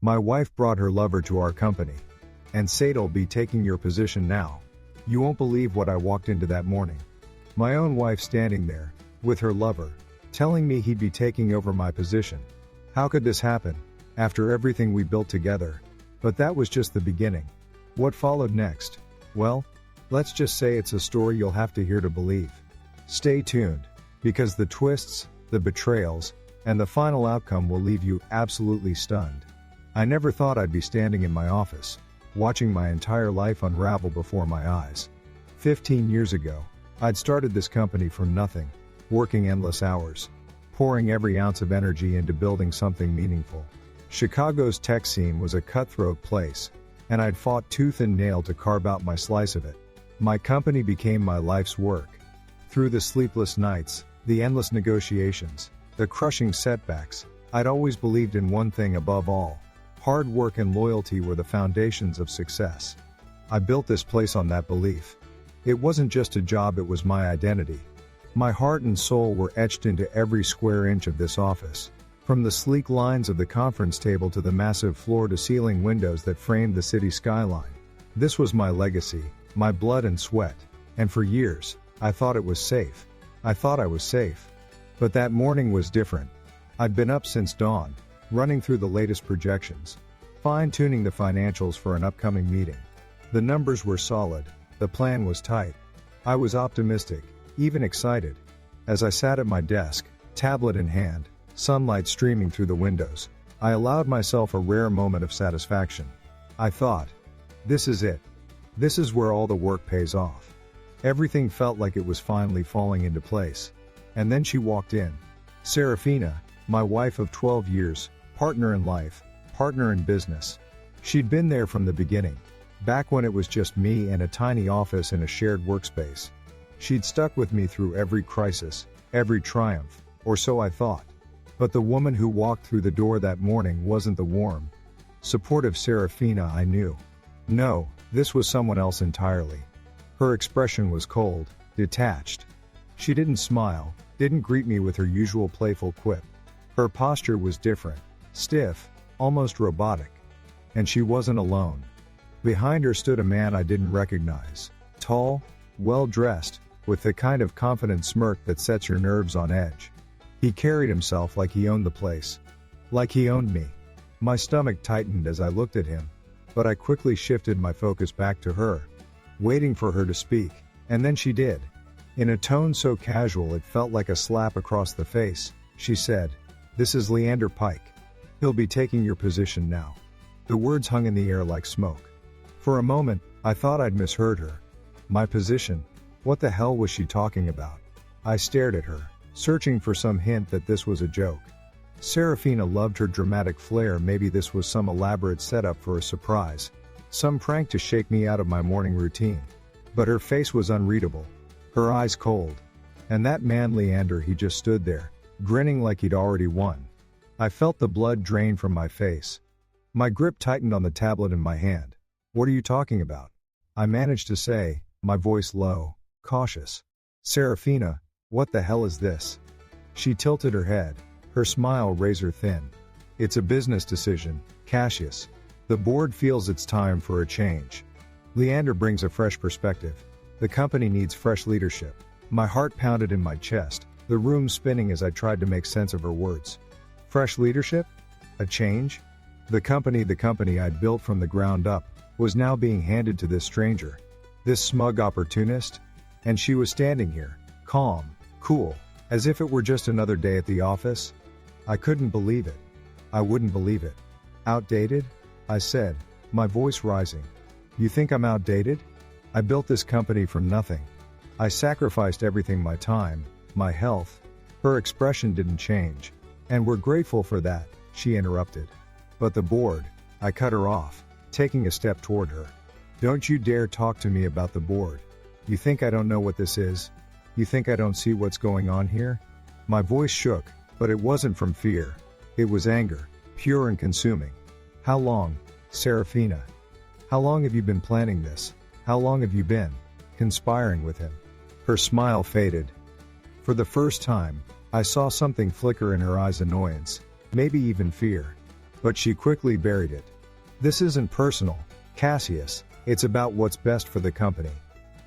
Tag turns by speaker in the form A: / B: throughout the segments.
A: My wife brought her lover to our company. And Sad'll be taking your position now. You won't believe what I walked into that morning. My own wife standing there, with her lover, telling me he'd be taking over my position. How could this happen, after everything we built together? But that was just the beginning. What followed next? Well, let's just say it's a story you'll have to hear to believe. Stay tuned, because the twists, the betrayals, and the final outcome will leave you absolutely stunned. I never thought I'd be standing in my office, watching my entire life unravel before my eyes. 15 years ago, I'd started this company from nothing, working endless hours, pouring every ounce of energy into building something meaningful. Chicago's tech scene was a cutthroat place, and I'd fought tooth and nail to carve out my slice of it. My company became my life's work. Through the sleepless nights, the endless negotiations, the crushing setbacks, I'd always believed in one thing above all. Hard work and loyalty were the foundations of success. I built this place on that belief. It wasn't just a job, it was my identity. My heart and soul were etched into every square inch of this office. From the sleek lines of the conference table to the massive floor-to-ceiling windows that framed the city skyline. This was my legacy, my blood and sweat. And for years, I thought it was safe. I thought I was safe. But that morning was different. I'd been up since dawn, running through the latest projections, fine-tuning the financials for an upcoming meeting. The numbers were solid, the plan was tight. I was optimistic, even excited. As I sat at my desk, tablet in hand, sunlight streaming through the windows, I allowed myself a rare moment of satisfaction. I thought, this is it. This is where all the work pays off. Everything felt like it was finally falling into place. And then she walked in. Serafina, my wife of 12 years, partner in life, partner in business. She'd been there from the beginning, back when it was just me and a tiny office in a shared workspace. She'd stuck with me through every crisis, every triumph, or so I thought. But the woman who walked through the door that morning wasn't the warm, supportive Serafina I knew. No, this was someone else entirely. Her expression was cold, detached. She didn't smile, didn't greet me with her usual playful quip. Her posture was different, stiff, almost robotic. And she wasn't alone. Behind her stood a man I didn't recognize. Tall, well-dressed, with the kind of confident smirk that sets your nerves on edge. He carried himself like he owned the place. Like he owned me. My stomach tightened as I looked at him, but I quickly shifted my focus back to her, waiting for her to speak, and then she did. In a tone so casual it felt like a slap across the face, she said, "This is Leander Pike. He'll be taking your position now." The words hung in the air like smoke. For a moment, I thought I'd misheard her. My position? What the hell was she talking about? I stared at her, searching for some hint that this was a joke. Serafina loved her dramatic flair. Maybe this was some elaborate setup for a surprise. Some prank to shake me out of my morning routine. But her face was unreadable. Her eyes cold. And that man Leander, he just stood there, grinning like he'd already won. I felt the blood drain from my face. My grip tightened on the tablet in my hand. "What are you talking about?" I managed to say, my voice low, cautious. "Serafina, what the hell is this?" She tilted her head, her smile razor thin. "It's a business decision, Cassius. The board feels it's time for a change. Leander brings a fresh perspective. The company needs fresh leadership." My heart pounded in my chest, the room spinning as I tried to make sense of her words. Fresh leadership? A change? The company I'd built from the ground up, was now being handed to this stranger. This smug opportunist? And she was standing here, calm, cool, as if it were just another day at the office. I couldn't believe it. I wouldn't believe it. "Outdated?" I said, my voice rising. "You think I'm outdated? I built this company from nothing. I sacrificed everything, my time, my health." Her expression didn't change. "And we're grateful for that," she interrupted. "But the board," I cut her off, taking a step toward her. "Don't you dare talk to me about the board. You think I don't know what this is? You think I don't see what's going on here?" My voice shook, but it wasn't from fear. It was anger, pure and consuming. "How long, Serafina? How long have you been planning this? How long have you been conspiring with him?" Her smile faded. For the first time, I saw something flicker in her eyes, annoyance, maybe even fear. but she quickly buried it. This isn't personal, Cassius, it's about what's best for the company.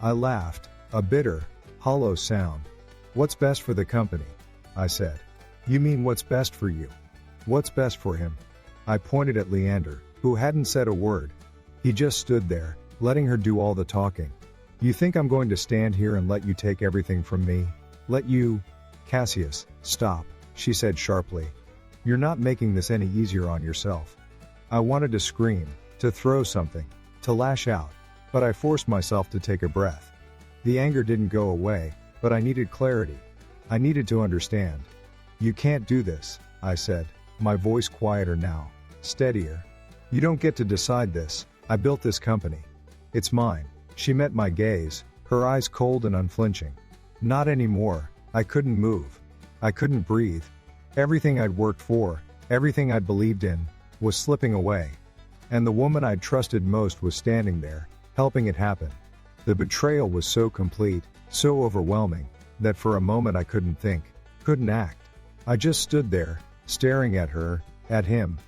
A: I laughed, a bitter, hollow sound. What's best for the company? I said. You mean what's best for you? What's best for him? I pointed at Leander, who hadn't said a word. He just stood there, letting her do all the talking. You think I'm going to stand here and let you take everything from me? Let you? Cassius, stop, she said sharply. You're not making this any easier on yourself. I wanted to scream, to throw something, to lash out, but I forced myself to take a breath. The anger didn't go away, but I needed clarity. I needed to understand. You can't do this, I said, my voice quieter now, steadier. You don't get to decide this. I built this company. It's mine. She met my gaze, her eyes cold and unflinching. Not anymore. I couldn't move. I couldn't breathe. Everything I'd worked for, everything I'd believed in, was slipping away. And the woman I'd trusted most was standing there, helping it happen. The betrayal was so complete, so overwhelming, that for a moment I couldn't think, couldn't act. I just stood there, staring at her, at him,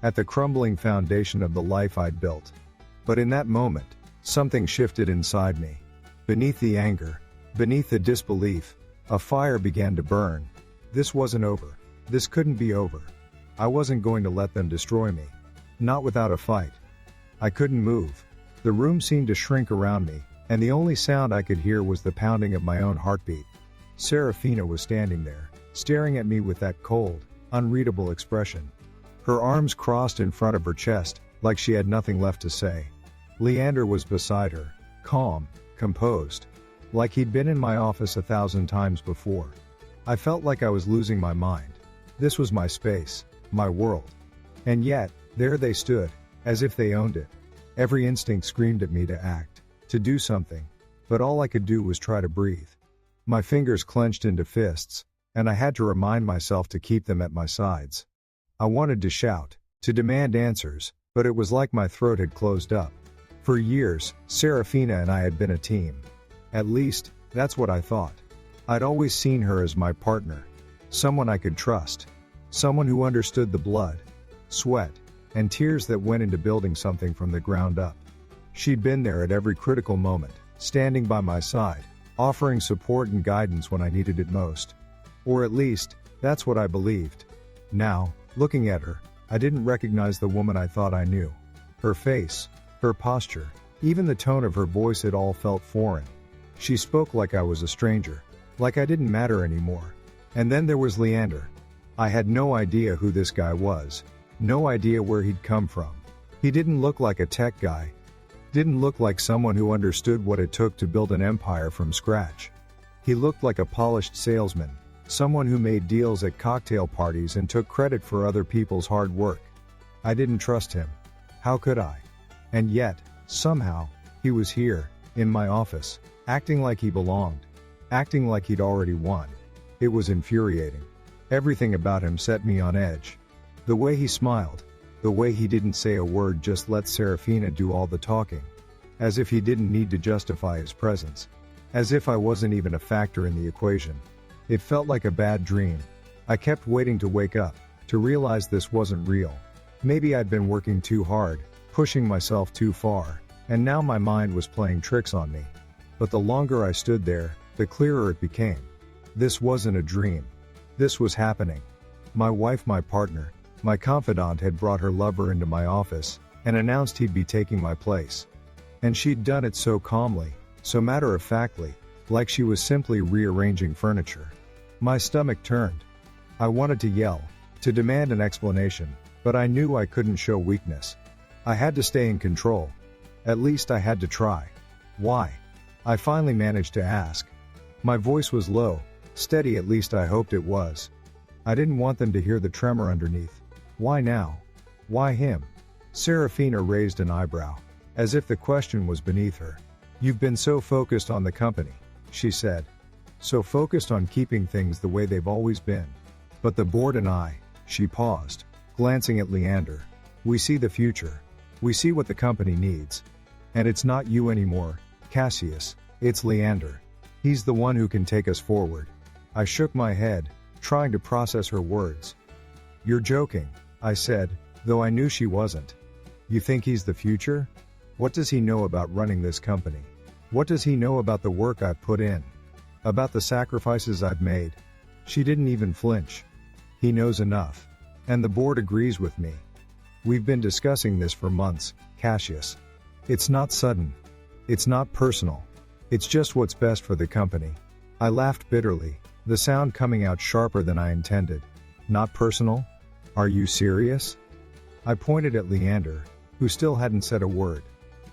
A: at the crumbling foundation of the life I'd built. But in that moment, something shifted inside me. Beneath the anger, beneath the disbelief, a fire began to burn. This wasn't over. This couldn't be over. I wasn't going to let them destroy me. Not without a fight. I couldn't move. The room seemed to shrink around me, and the only sound I could hear was the pounding of my own heartbeat. Serafina was standing there, staring at me with that cold, unreadable expression. Her arms crossed in front of her chest, like she had nothing left to say. Leander was beside her, calm, composed, like he'd been in my office 1,000 times before. I felt like I was losing my mind. This was my space, my world. And yet, there they stood, as if they owned it. Every instinct screamed at me to act, to do something, but all I could do was try to breathe. My fingers clenched into fists, and I had to remind myself to keep them at my sides. I wanted to shout, to demand answers, but it was like my throat had closed up. For years, Serafina and I had been a team. At least, that's what I thought. I'd always seen her as my partner. Someone I could trust. Someone who understood the blood, sweat, and tears that went into building something from the ground up. She'd been there at every critical moment, standing by my side, offering support and guidance when I needed it most. Or at least, that's what I believed. Now, looking at her, I didn't recognize the woman I thought I knew. Her face, her posture, even the tone of her voice, it all felt foreign. She spoke like I was a stranger, like I didn't matter anymore. And then there was Leander. I had no idea who this guy was, no idea where he'd come from. He didn't look like a tech guy. Didn't look like someone who understood what it took to build an empire from scratch. He looked like a polished salesman, someone who made deals at cocktail parties and took credit for other people's hard work. I didn't trust him. How could I? And yet, somehow, he was here, in my office, acting like he belonged, acting like he'd already won. It was infuriating. Everything about him set me on edge. The way he smiled, the way he didn't say a word, just let Serafina do all the talking. As if he didn't need to justify his presence. As if I wasn't even a factor in the equation. It felt like a bad dream. I kept waiting to wake up, to realize this wasn't real. Maybe I'd been working too hard, pushing myself too far, and now my mind was playing tricks on me. But the longer I stood there, the clearer it became. This wasn't a dream. This was happening. My wife, my partner, my confidant had brought her lover into my office and announced he'd be taking my place. And she'd done it so calmly, so matter-of-factly, like she was simply rearranging furniture. My stomach turned. I wanted to yell, to demand an explanation, but I knew I couldn't show weakness. I had to stay in control. At least I had to try. Why? I finally managed to ask. My voice was low, steady, at least I hoped it was. I didn't want them to hear the tremor underneath. Why now? Why him? Serafina raised an eyebrow, as if the question was beneath her. You've been so focused on the company, she said. So focused on keeping things the way they've always been. But the board and I, she paused, glancing at Leander. We see the future. We see what the company needs. And it's not you anymore, Cassius, it's Leander. He's the one who can take us forward. I shook my head, trying to process her words. You're joking, I said, though I knew she wasn't. You think he's the future? What does he know about running this company? What does he know about the work I've put in? About the sacrifices I've made? She didn't even flinch. He knows enough. And the board agrees with me. We've been discussing this for months, Cassius. It's not sudden. It's not personal. It's just what's best for the company. I laughed bitterly, the sound coming out sharper than I intended. Not personal? Are you serious? I pointed at Leander, who still hadn't said a word.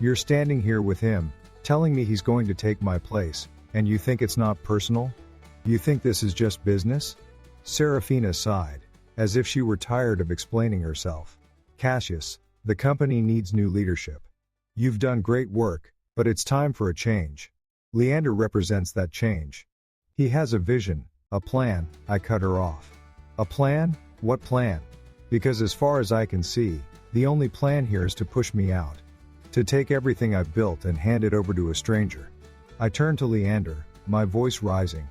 A: You're standing here with him, telling me he's going to take my place, and you think it's not personal? You think this is just business? Serafina sighed, as if she were tired of explaining herself. Cassius, the company needs new leadership. You've done great work, but it's time for a change. Leander represents that change. He has a vision, a plan. I cut her off. A plan? What plan? Because as far as I can see, the only plan here is to push me out. To take everything I've built and hand it over to a stranger. I turned to Leander, my voice rising.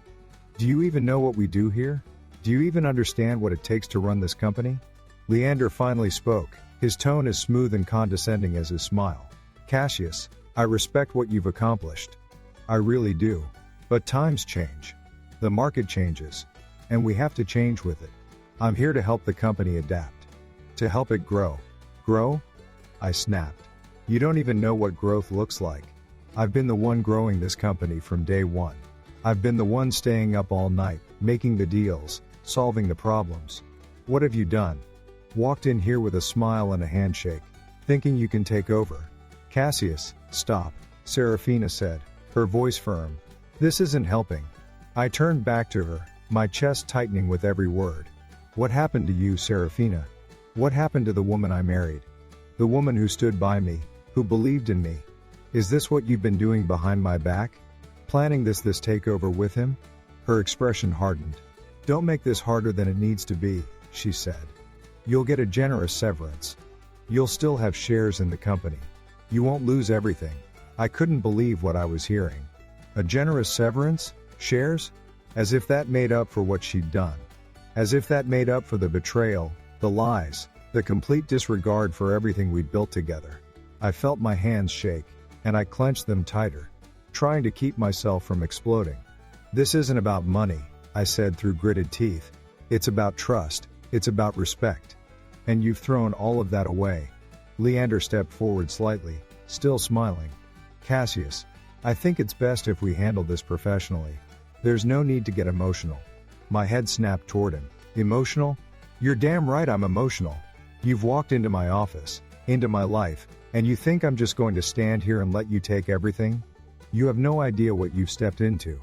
A: Do you even know what we do here? Do you even understand what it takes to run this company? Leander finally spoke, his tone as smooth and condescending as his smile. Cassius, I respect what you've accomplished. I really do. But times change. The market changes. And we have to change with it. I'm here to help the company adapt. To help it grow. Grow? I snapped. You don't even know what growth looks like. I've been the one growing this company from day one. I've been the one staying up all night, making the deals, solving the problems. What have you done? Walked in here with a smile and a handshake, thinking you can take over. Cassius, stop, Serafina said, her voice firm. This isn't helping. I turned back to her, my chest tightening with every word. What happened to you, Serafina? What happened to the woman I married? The woman who stood by me, who believed in me? Is this what you've been doing behind my back? Planning this takeover with him? Her expression hardened. Don't make this harder than it needs to be, she said. You'll get a generous severance. You'll still have shares in the company. You won't lose everything. I couldn't believe what I was hearing. A generous severance? Shares? As if that made up for what she'd done. As if that made up for the betrayal, the lies, the complete disregard for everything we'd built together. I felt my hands shake, and I clenched them tighter, trying to keep myself from exploding. This isn't about money, I said through gritted teeth. It's about trust, it's about respect. And you've thrown all of that away. Leander stepped forward slightly, still smiling. Cassius, I think it's best if we handle this professionally. There's no need to get emotional. My head snapped toward him. Emotional? You're damn right I'm emotional. You've walked into my office, into my life, and you think I'm just going to stand here and let you take everything? You have no idea what you've stepped into.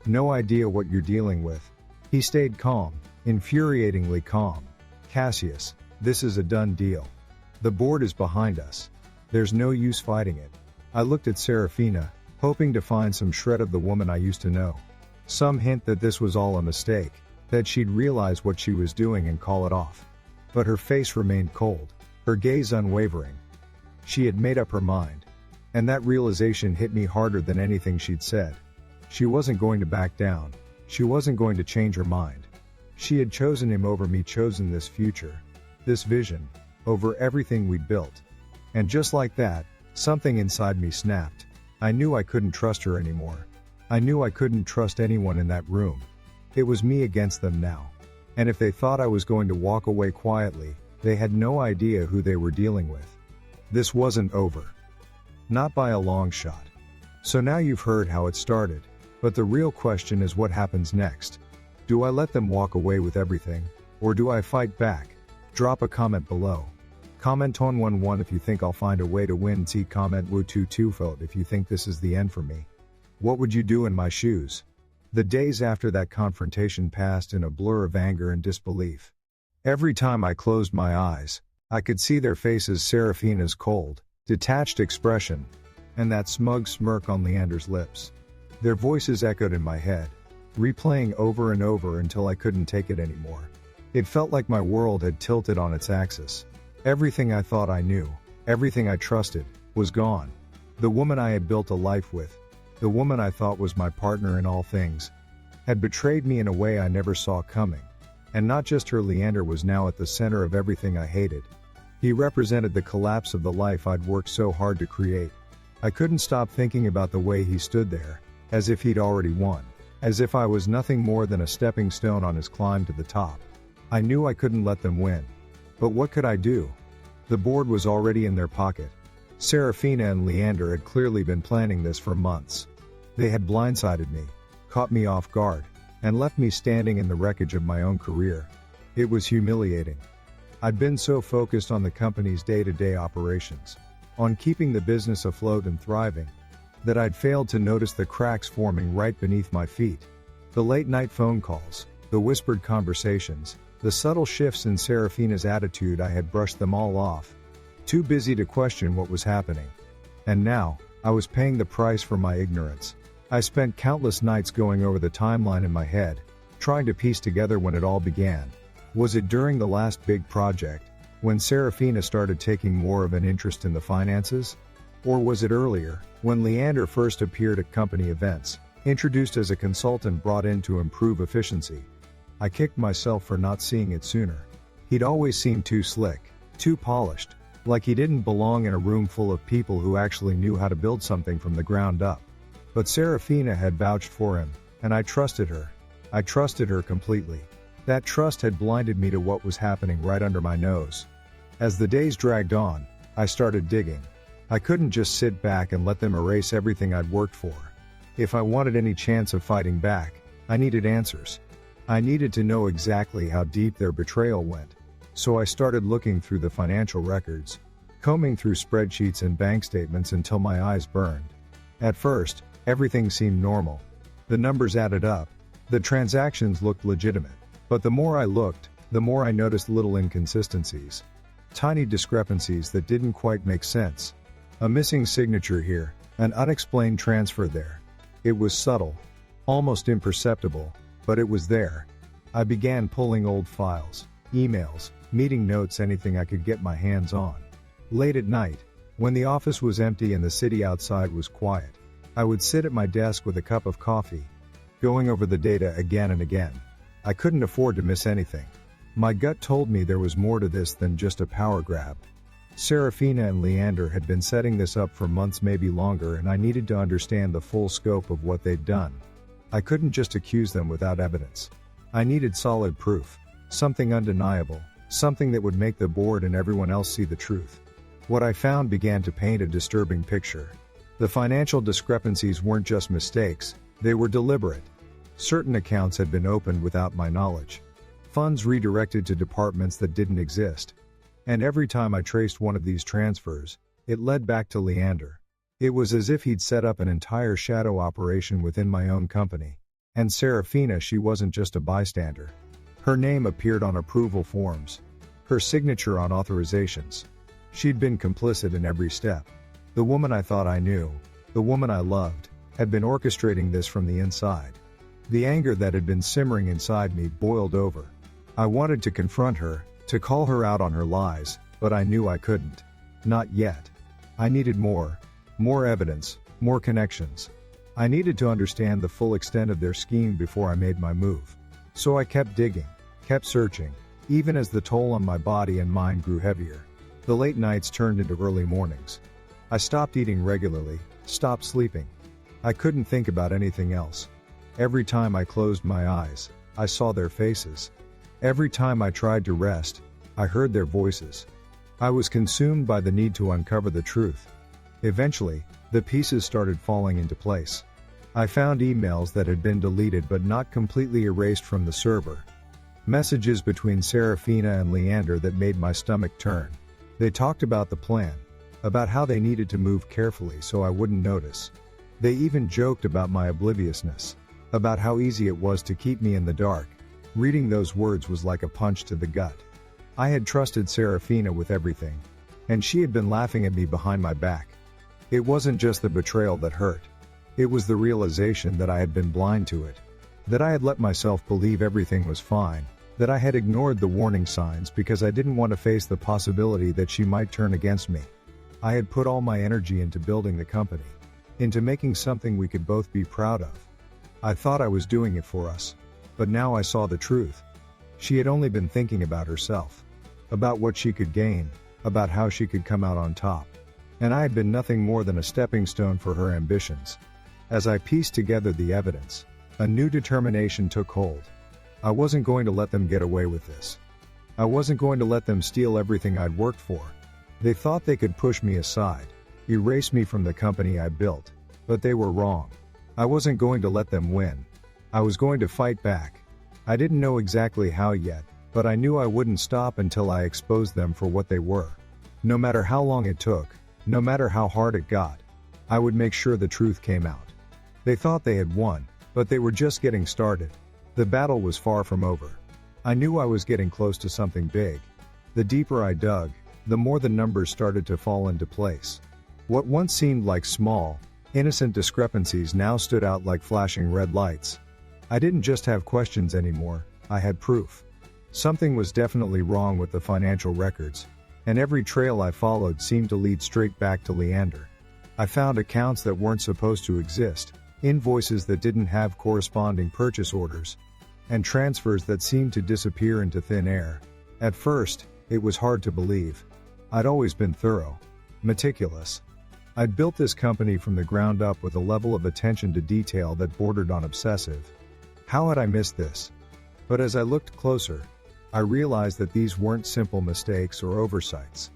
A: No idea what you're dealing with. He stayed calm, infuriatingly calm. Cassius, this is a done deal. The board is behind us. There's no use fighting it. I looked at Serafina, hoping to find some shred of the woman I used to know. Some hint that this was all a mistake, that she'd realize what she was doing and call it off. But her face remained cold, her gaze unwavering. She had made up her mind. And that realization hit me harder than anything she'd said. She wasn't going to back down. She wasn't going to change her mind. She had chosen him over me, chosen this future, this vision, over everything we'd built. And just like that, something inside me snapped. I knew I couldn't trust her anymore. I knew I couldn't trust anyone in that room. It was me against them now. And if they thought I was going to walk away quietly, they had no idea who they were dealing with. This wasn't over. Not by a long shot. So now you've heard how it started, but the real question is what happens next. Do I let them walk away with everything, or do I fight back? Drop a comment below. Comment Ton11 if you think I'll find a way to win. See comment Wu22 vote if you think this is the end for me. What would you do in my shoes? The days after that confrontation passed in a blur of anger and disbelief. Every time I closed my eyes, I could see their faces, Serafina's cold, detached expression, and that smug smirk on Leander's lips. Their voices echoed in my head, replaying over and over until I couldn't take it anymore. It felt like my world had tilted on its axis. Everything I thought I knew, everything I trusted, was gone. The woman I had built a life with, the woman I thought was my partner in all things, had betrayed me in a way I never saw coming. And not just her, Leander was now at the center of everything I hated. He represented the collapse of the life I'd worked so hard to create. I couldn't stop thinking about the way he stood there, as if he'd already won, as if I was nothing more than a stepping stone on his climb to the top. I knew I couldn't let them win. But what could I do? The board was already in their pocket. Serafina and Leander had clearly been planning this for months. They had blindsided me, caught me off guard, and left me standing in the wreckage of my own career. It was humiliating. I'd been so focused on the company's day-to-day operations, on keeping the business afloat and thriving, that I'd failed to notice the cracks forming right beneath my feet. The late-night phone calls, the whispered conversations, the subtle shifts in Serafina's attitude, I had brushed them all off, too busy to question what was happening. And now, I was paying the price for my ignorance. I spent countless nights going over the timeline in my head, trying to piece together when it all began. Was it during the last big project, when Serafina started taking more of an interest in the finances? Or was it earlier, when Leander first appeared at company events, introduced as a consultant brought in to improve efficiency? I kicked myself for not seeing it sooner. He'd always seemed too slick, too polished, like he didn't belong in a room full of people who actually knew how to build something from the ground up. But Serafina had vouched for him, and I trusted her. I trusted her completely. That trust had blinded me to what was happening right under my nose. As the days dragged on, I started digging. I couldn't just sit back and let them erase everything I'd worked for. If I wanted any chance of fighting back, I needed answers. I needed to know exactly how deep their betrayal went. So I started looking through the financial records, combing through spreadsheets and bank statements until my eyes burned. At first, everything seemed normal. The numbers added up. The transactions looked legitimate. But the more I looked, the more I noticed little inconsistencies. Tiny discrepancies that didn't quite make sense. A missing signature here, an unexplained transfer there. It was subtle, almost imperceptible, but it was there. I began pulling old files, emails, meeting notes, anything I could get my hands on. Late at night, when the office was empty and the city outside was quiet, I would sit at my desk with a cup of coffee, going over the data again and again. I couldn't afford to miss anything. My gut told me there was more to this than just a power grab. Serafina and Leander had been setting this up for months, maybe longer, and I needed to understand the full scope of what they'd done. I couldn't just accuse them without evidence. I needed solid proof, something undeniable, something that would make the board and everyone else see the truth. What I found began to paint a disturbing picture. The financial discrepancies weren't just mistakes, they were deliberate. Certain accounts had been opened without my knowledge. Funds redirected to departments that didn't exist. And every time I traced one of these transfers, it led back to Leander. It was as if he'd set up an entire shadow operation within my own company. And Serafina, she wasn't just a bystander. Her name appeared on approval forms. Her signature on authorizations. She'd been complicit in every step. The woman I thought I knew, the woman I loved, had been orchestrating this from the inside. The anger that had been simmering inside me boiled over. I wanted to confront her, to call her out on her lies, but I knew I couldn't. Not yet. I needed more evidence, more connections. I needed to understand the full extent of their scheme before I made my move. So I kept digging, kept searching, even as the toll on my body and mind grew heavier. The late nights turned into early mornings. I stopped eating regularly, stopped sleeping. I couldn't think about anything else. Every time I closed my eyes, I saw their faces. Every time I tried to rest, I heard their voices. I was consumed by the need to uncover the truth. Eventually, the pieces started falling into place. I found emails that had been deleted but not completely erased from the server. Messages between Serafina and Leander that made my stomach turn. They talked about the plan, about how they needed to move carefully so I wouldn't notice. They even joked about my obliviousness, about how easy it was to keep me in the dark. Reading those words was like a punch to the gut. I had trusted Serafina with everything, and she had been laughing at me behind my back. It wasn't just the betrayal that hurt. It was the realization that I had been blind to it, that I had let myself believe everything was fine, that I had ignored the warning signs because I didn't want to face the possibility that she might turn against me. I had put all my energy into building the company, into making something we could both be proud of. I thought I was doing it for us, but now I saw the truth. She had only been thinking about herself, about what she could gain, about how she could come out on top. And I had been nothing more than a stepping stone for her ambitions. As I pieced together the evidence, a new determination took hold. I wasn't going to let them get away with this. I wasn't going to let them steal everything I'd worked for. They thought they could push me aside, erase me from the company I built, but they were wrong. I wasn't going to let them win. I was going to fight back. I didn't know exactly how yet, but I knew I wouldn't stop until I exposed them for what they were. No matter how long it took, no matter how hard it got, I would make sure the truth came out. They thought they had won, but they were just getting started. The battle was far from over. I knew I was getting close to something big. The deeper I dug, the more the numbers started to fall into place. What once seemed like small, innocent discrepancies now stood out like flashing red lights. I didn't just have questions anymore, I had proof. Something was definitely wrong with the financial records, and every trail I followed seemed to lead straight back to Leander. I found accounts that weren't supposed to exist, invoices that didn't have corresponding purchase orders, and transfers that seemed to disappear into thin air. At first, it was hard to believe. I'd always been thorough, meticulous. I'd built this company from the ground up with a level of attention to detail that bordered on obsessive. How had I missed this? But as I looked closer, I realized that these weren't simple mistakes or oversights.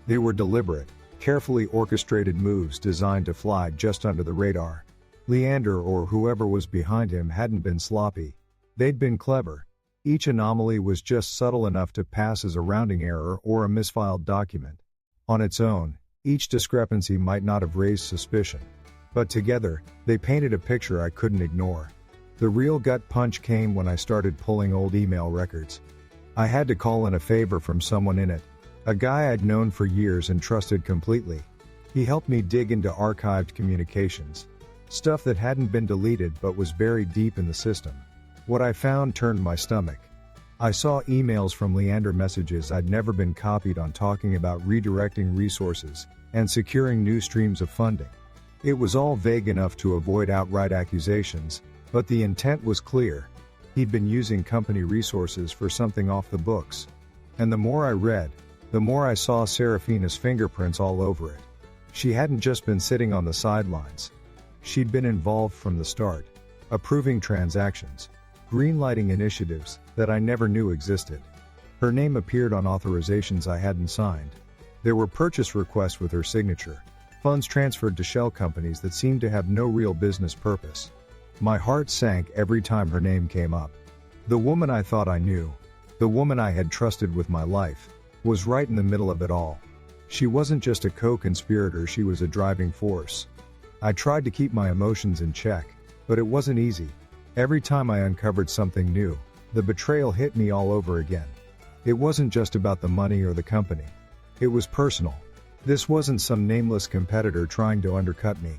A: They were deliberate, carefully orchestrated moves designed to fly just under the radar. Leander or whoever was behind him hadn't been sloppy. They'd been clever. Each anomaly was just subtle enough to pass as a rounding error or a misfiled document. On its own, each discrepancy might not have raised suspicion. But together, they painted a picture I couldn't ignore. The real gut punch came when I started pulling old email records. I had to call in a favor from someone in it, a guy I'd known for years and trusted completely. He helped me dig into archived communications, stuff that hadn't been deleted but was buried deep in the system. What I found turned my stomach. I saw emails from Leander messages I'd never been copied on talking about redirecting resources and securing new streams of funding. It was all vague enough to avoid outright accusations, but the intent was clear. He'd been using company resources for something off the books. And the more I read, the more I saw Serafina's fingerprints all over it. She hadn't just been sitting on the sidelines. She'd been involved from the start, approving transactions, greenlighting initiatives that I never knew existed. Her name appeared on authorizations I hadn't signed. There were purchase requests with her signature, funds transferred to shell companies that seemed to have no real business purpose. My heart sank every time her name came up. The woman I thought I knew, the woman I had trusted with my life, was right in the middle of it all. She wasn't just a co-conspirator, she was a driving force. I tried to keep my emotions in check, but it wasn't easy. Every time I uncovered something new, the betrayal hit me all over again. It wasn't just about the money or the company. It was personal. This wasn't some nameless competitor trying to undercut me.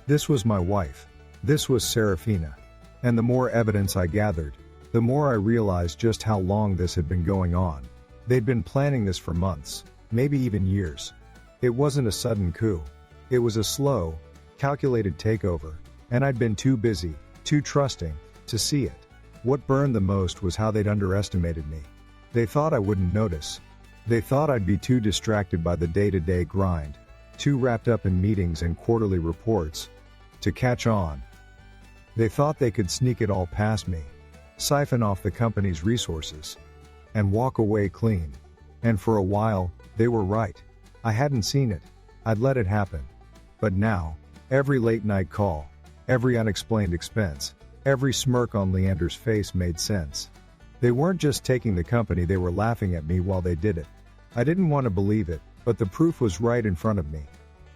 A: This was my wife. This was Serafina. And the more evidence I gathered, the more I realized just how long this had been going on. They'd been planning this for months, maybe even years. It wasn't a sudden coup. It was a slow, calculated takeover, and I'd been too busy, too trusting, to see it. What burned the most was how they'd underestimated me. They thought I wouldn't notice. They thought I'd be too distracted by the day-to-day grind, too wrapped up in meetings and quarterly reports, to catch on. They thought they could sneak it all past me, siphon off the company's resources, and walk away clean. And for a while, they were right. I hadn't seen it. I'd let it happen. But now, every late-night call, every unexplained expense, every smirk on Leander's face made sense. They weren't just taking the company, they were laughing at me while they did it. I didn't want to believe it, but the proof was right in front of me.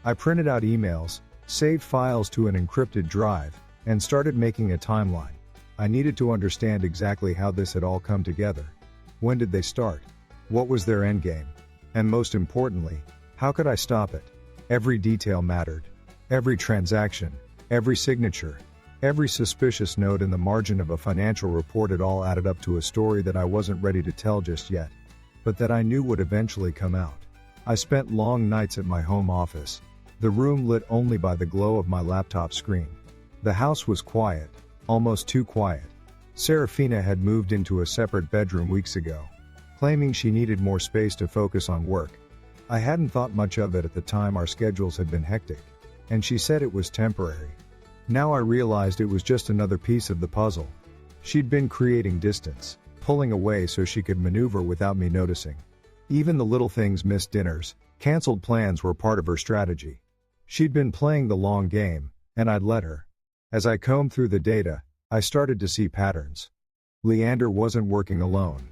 A: I printed out emails, saved files to an encrypted drive, and started making a timeline. I needed to understand exactly how this had all come together. When did they start? What was their endgame? And most importantly, how could I stop it? Every detail mattered. Every transaction, every signature, every suspicious note in the margin of a financial report, it all added up to a story that I wasn't ready to tell just yet, but that I knew would eventually come out. I spent long nights at my home office, the room lit only by the glow of my laptop screen. The house was quiet, almost too quiet. Serafina had moved into a separate bedroom weeks ago, claiming she needed more space to focus on work. I hadn't thought much of it at the time. Our schedules had been hectic, and she said it was temporary. Now I realized it was just another piece of the puzzle. She'd been creating distance, pulling away so she could maneuver without me noticing. Even the little things, missed dinners, canceled plans, were part of her strategy. She'd been playing the long game, and I'd let her. As I combed through the data, I started to see patterns. Leander wasn't working alone.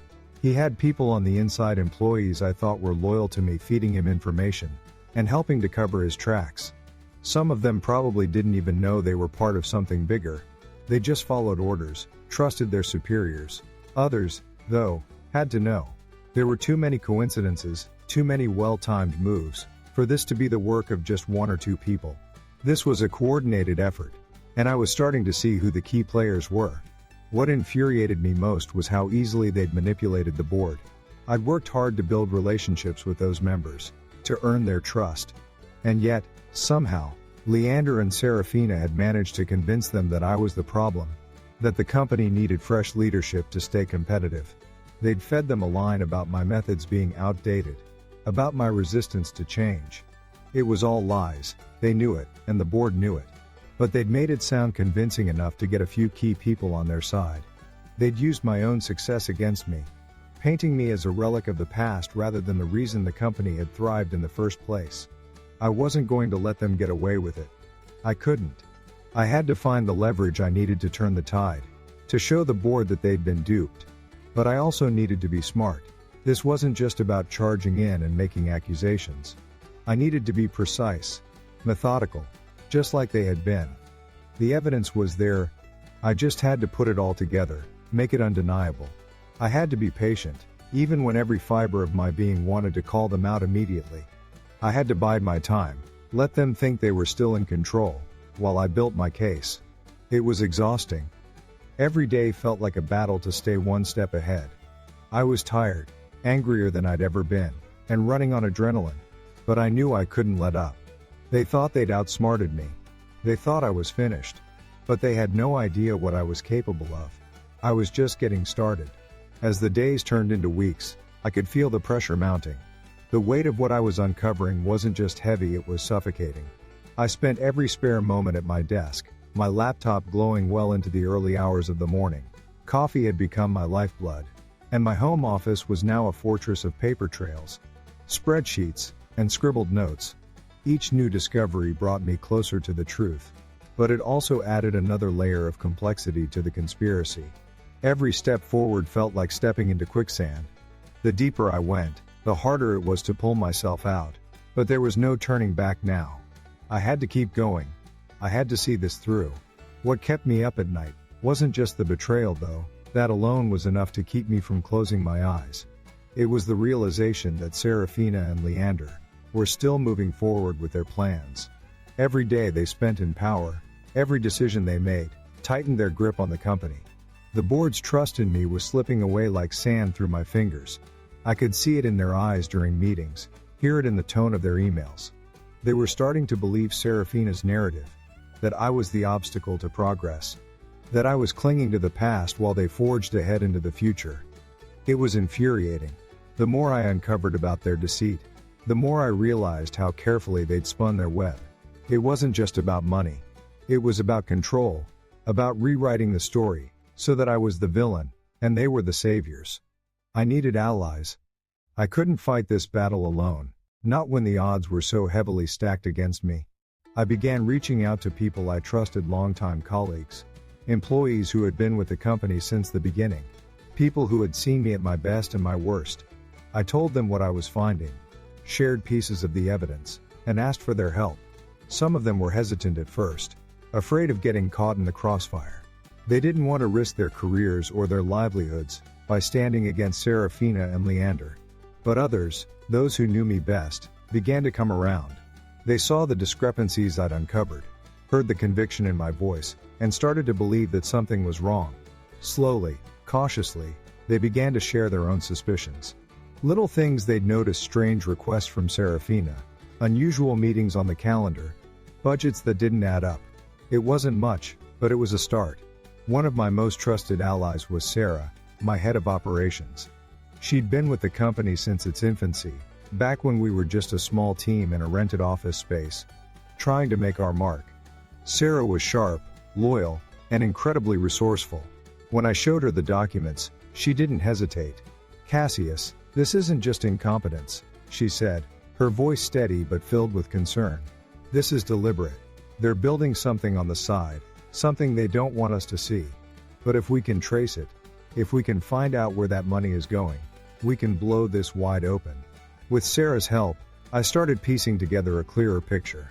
A: He had people on the inside, employees I thought were loyal to me, feeding him information and helping to cover his tracks. Some of them probably didn't even know they were part of something bigger. They just followed orders, trusted their superiors. Others, though, had to know. There were too many coincidences, too many well-timed moves, for this to be the work of just one or two people. This was a coordinated effort, and I was starting to see who the key players were. What infuriated me most was how easily they'd manipulated the board. I'd worked hard to build relationships with those members, to earn their trust. And yet, somehow, Leander and Serafina had managed to convince them that I was the problem, that the company needed fresh leadership to stay competitive. They'd fed them a line about my methods being outdated, about my resistance to change. It was all lies. They knew it, and the board knew it. But they'd made it sound convincing enough to get a few key people on their side. They'd used my own success against me, painting me as a relic of the past rather than the reason the company had thrived in the first place. I wasn't going to let them get away with it. I couldn't. I had to find the leverage I needed to turn the tide, to show the board that they'd been duped. But I also needed to be smart. This wasn't just about charging in and making accusations. I needed to be precise, methodical, just like they had been. The evidence was there. I just had to put it all together, make it undeniable. I had to be patient, even when every fiber of my being wanted to call them out immediately. I had to bide my time, let them think they were still in control, while I built my case. It was exhausting. Every day felt like a battle to stay one step ahead. I was tired, angrier than I'd ever been, and running on adrenaline. But I knew I couldn't let up. They thought they'd outsmarted me. They thought I was finished. But they had no idea what I was capable of. I was just getting started. As the days turned into weeks, I could feel the pressure mounting. The weight of what I was uncovering wasn't just heavy, it was suffocating. I spent every spare moment at my desk, my laptop glowing well into the early hours of the morning. Coffee had become my lifeblood, and my home office was now a fortress of paper trails, spreadsheets, and scribbled notes. Each new discovery brought me closer to the truth, but it also added another layer of complexity to the conspiracy. Every step forward felt like stepping into quicksand. The deeper I went, the harder it was to pull myself out. But there was no turning back now. I had to keep going. I had to see this through. What kept me up at night wasn't just the betrayal, though. That alone was enough to keep me from closing my eyes. It was the realization that Serafina and Leander were still moving forward with their plans. Every day they spent in power, every decision they made, tightened their grip on the company. The board's trust in me was slipping away like sand through my fingers. I could see it in their eyes during meetings, hear it in the tone of their emails. They were starting to believe Serafina's narrative, that I was the obstacle to progress, that I was clinging to the past while they forged ahead into the future. It was infuriating. The more I uncovered about their deceit, the more I realized how carefully they'd spun their web. It wasn't just about money. It was about control, about rewriting the story, so that I was the villain, and they were the saviors. I needed allies. I couldn't fight this battle alone, not when the odds were so heavily stacked against me. I began reaching out to people I trusted, longtime colleagues, employees who had been with the company since the beginning, people who had seen me at my best and my worst. I told them what I was finding, shared pieces of the evidence, and asked for their help. Some of them were hesitant at first, afraid of getting caught in the crossfire. They didn't want to risk their careers or their livelihoods by standing against Serafina and Leander. But others, those who knew me best, began to come around. They saw the discrepancies I'd uncovered, heard the conviction in my voice, and started to believe that something was wrong. Slowly, cautiously, they began to share their own suspicions. Little things they'd noticed: strange requests from Serafina, unusual meetings on the calendar, budgets that didn't add up. It wasn't much, but it was a start. One of my most trusted allies was Sarah, my head of operations. She'd been with the company since its infancy, Back when we were just a small team in a rented office space, trying to make our mark. Sarah was sharp, loyal, and incredibly resourceful. When I showed her the documents, she didn't hesitate. "Cassius, this isn't just incompetence," she said, her voice steady but filled with concern. "This is deliberate. They're building something on the side, something they don't want us to see. But if we can trace it, if we can find out where that money is going, we can blow this wide open." With Sarah's help, I started piecing together a clearer picture.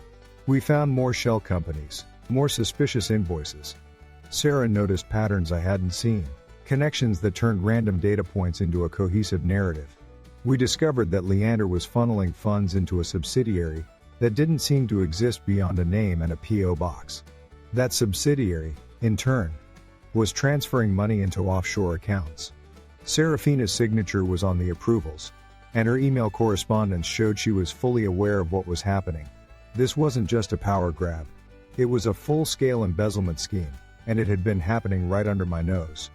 A: We found more shell companies, more suspicious invoices. Sarah noticed patterns I hadn't seen, connections that turned random data points into a cohesive narrative. We discovered that Leander was funneling funds into a subsidiary that didn't seem to exist beyond a name and a P.O. box. That subsidiary, in turn, was transferring money into offshore accounts. Serafina's signature was on the approvals, and her email correspondence showed she was fully aware of what was happening. This wasn't just a power grab. It was a full-scale embezzlement scheme, and it had been happening right under my nose.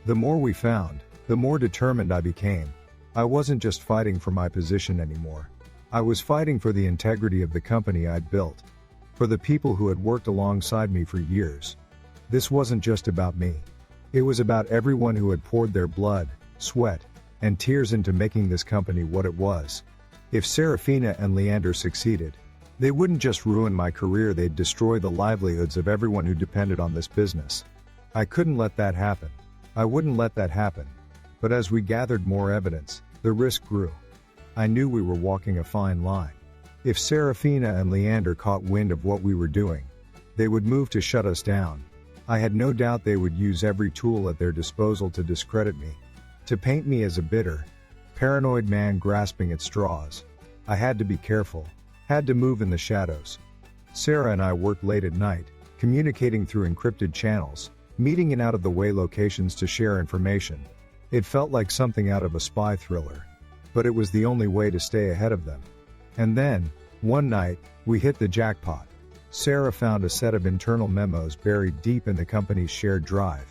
A: The more we found, the more determined I became. I wasn't just fighting for my position anymore. I was fighting for the integrity of the company I'd built, for the people who had worked alongside me for years. This wasn't just about me. It was about everyone who had poured their blood, sweat, and tears into making this company what it was. If Serafina and Leander succeeded, they wouldn't just ruin my career, they'd destroy the livelihoods of everyone who depended on this business. I couldn't let that happen. I wouldn't let that happen. But as we gathered more evidence, the risk grew. I knew we were walking a fine line. If Serafina and Leander caught wind of what we were doing, they would move to shut us down. I had no doubt they would use every tool at their disposal to discredit me, to paint me as a bitter, paranoid man grasping at straws. I had to be careful, had to move in the shadows. Sarah and I worked late at night, communicating through encrypted channels, meeting in out-of-the-way locations to share information. It felt like something out of a spy thriller. But it was the only way to stay ahead of them. And then, one night, we hit the jackpot. Sarah found a set of internal memos buried deep in the company's shared drive.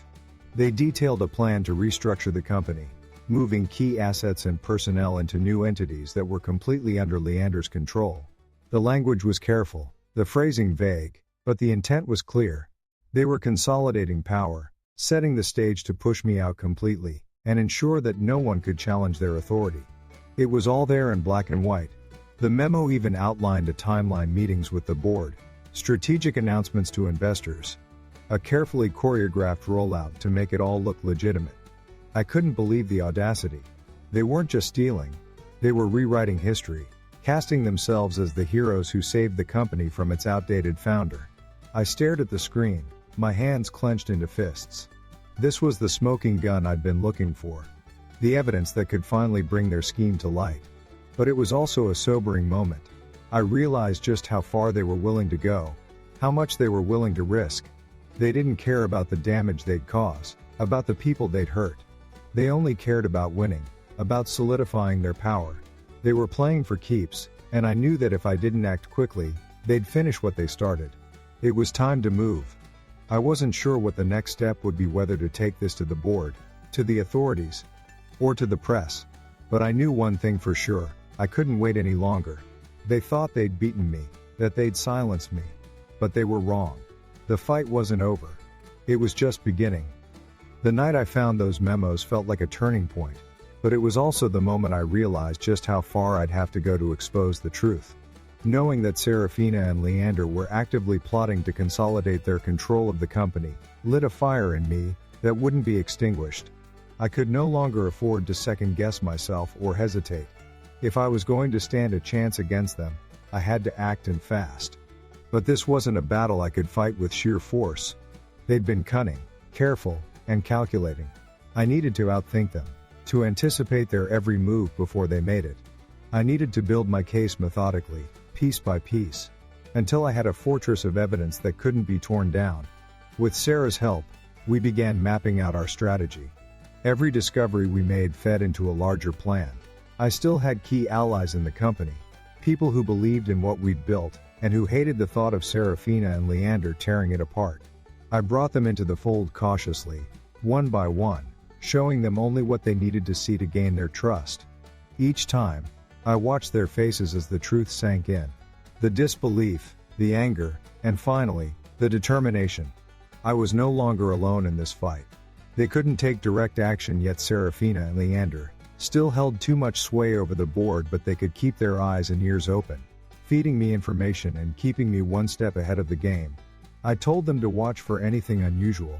A: They detailed a plan to restructure the company, moving key assets and personnel into new entities that were completely under Leander's control. The language was careful, the phrasing vague, but the intent was clear. They were consolidating power, setting the stage to push me out completely, and ensure that no one could challenge their authority. It was all there in black and white. The memo even outlined a timeline: meetings with the board, strategic announcements to investors, a carefully choreographed rollout to make it all look legitimate. I couldn't believe the audacity. They weren't just stealing, they were rewriting history, casting themselves as the heroes who saved the company from its outdated founder. I stared at the screen, my hands clenched into fists. This was the smoking gun I'd been looking for, the evidence that could finally bring their scheme to light. But it was also a sobering moment. I realized just how far they were willing to go, how much they were willing to risk. They didn't care about the damage they'd cause, about the people they'd hurt. They only cared about winning, about solidifying their power. They were playing for keeps, and I knew that if I didn't act quickly, they'd finish what they started. It was time to move. I wasn't sure what the next step would be, whether to take this to the board, to the authorities, or to the press. But I knew one thing for sure: I couldn't wait any longer. They thought they'd beaten me, that they'd silenced me. But they were wrong. The fight wasn't over. It was just beginning. The night I found those memos felt like a turning point, but it was also the moment I realized just how far I'd have to go to expose the truth. Knowing that Serafina and Leander were actively plotting to consolidate their control of the company lit a fire in me that wouldn't be extinguished. I could no longer afford to second-guess myself or hesitate. If I was going to stand a chance against them, I had to act, and fast. But this wasn't a battle I could fight with sheer force. They'd been cunning, careful, and calculating. I needed to outthink them, to anticipate their every move before they made it. I needed to build my case methodically, piece by piece, until I had a fortress of evidence that couldn't be torn down. With Sarah's help, we began mapping out our strategy. Every discovery we made fed into a larger plan. I still had key allies in the company, people who believed in what we'd built, and who hated the thought of Serafina and Leander tearing it apart. I brought them into the fold cautiously, one by one, showing them only what they needed to see to gain their trust. Each time, I watched their faces as the truth sank in. The disbelief, the anger, and finally, the determination. I was no longer alone in this fight. They couldn't take direct action, yet Serafina and Leander still held too much sway over the board, but they could keep their eyes and ears open, feeding me information and keeping me one step ahead of the game. I told them to watch for anything unusual.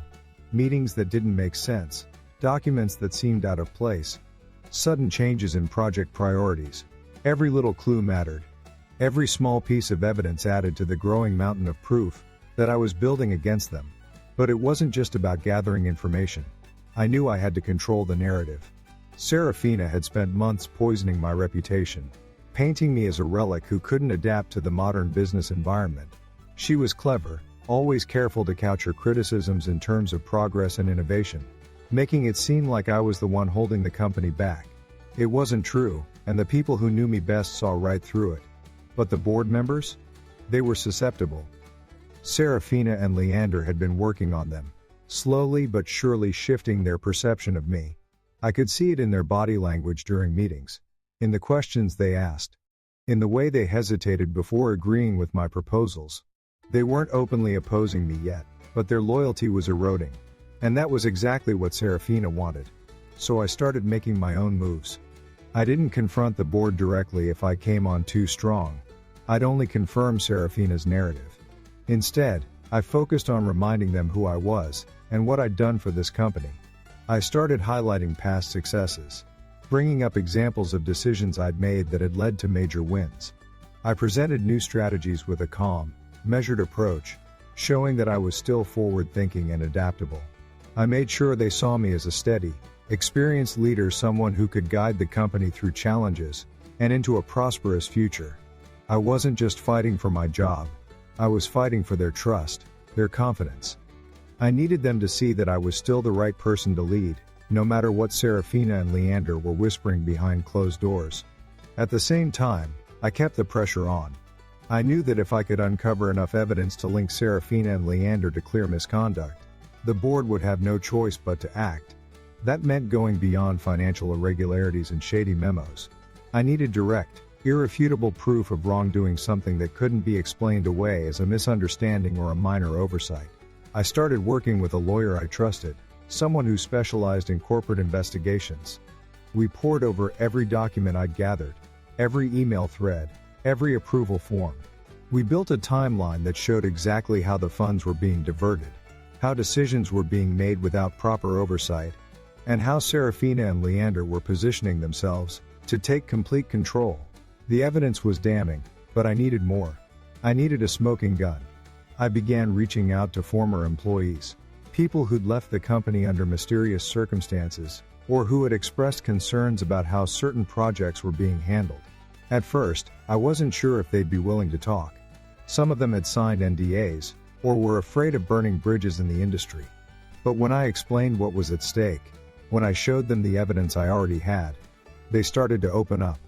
A: Meetings that didn't make sense, documents that seemed out of place, sudden changes in project priorities. Every little clue mattered. Every small piece of evidence added to the growing mountain of proof that I was building against them. But it wasn't just about gathering information. I knew I had to control the narrative. Serafina had spent months poisoning my reputation, painting me as a relic who couldn't adapt to the modern business environment. She was clever, always careful to couch her criticisms in terms of progress and innovation, making it seem like I was the one holding the company back. It wasn't true, and the people who knew me best saw right through it. But the board members? They were susceptible. Serafina and Leander had been working on them, slowly but surely shifting their perception of me. I could see it in their body language during meetings, in the questions they asked, in the way they hesitated before agreeing with my proposals. They weren't openly opposing me yet, but their loyalty was eroding. And that was exactly what Serafina wanted. So I started making my own moves. I didn't confront the board directly if I came on too strong. I'd only confirm Serafina's narrative. Instead, I focused on reminding them who I was and what I'd done for this company. I started highlighting past successes, bringing up examples of decisions I'd made that had led to major wins. I presented new strategies with a calm, measured approach, showing that I was still forward-thinking and adaptable. I made sure they saw me as a steady, experienced leader, someone who could guide the company through challenges and into a prosperous future. I wasn't just fighting for my job. I was fighting for their trust, their confidence. I needed them to see that I was still the right person to lead, no matter what Serafina and Leander were whispering behind closed doors. At the same time, I kept the pressure on. I knew that if I could uncover enough evidence to link Serafina and Leander to clear misconduct, the board would have no choice but to act. That meant going beyond financial irregularities and shady memos. I needed direct, irrefutable proof of wrongdoing, something that couldn't be explained away as a misunderstanding or a minor oversight. I started working with a lawyer I trusted, someone who specialized in corporate investigations. We pored over every document I'd gathered, every email thread, every approval form. We built a timeline that showed exactly how the funds were being diverted, how decisions were being made without proper oversight, and how Serafina and Leander were positioning themselves to take complete control. The evidence was damning, but I needed more. I needed a smoking gun. I began reaching out to former employees, people who'd left the company under mysterious circumstances, or who had expressed concerns about how certain projects were being handled. At first, I wasn't sure if they'd be willing to talk. Some of them had signed NDAs, or were afraid of burning bridges in the industry. But when I explained what was at stake, when I showed them the evidence I already had, they started to open up.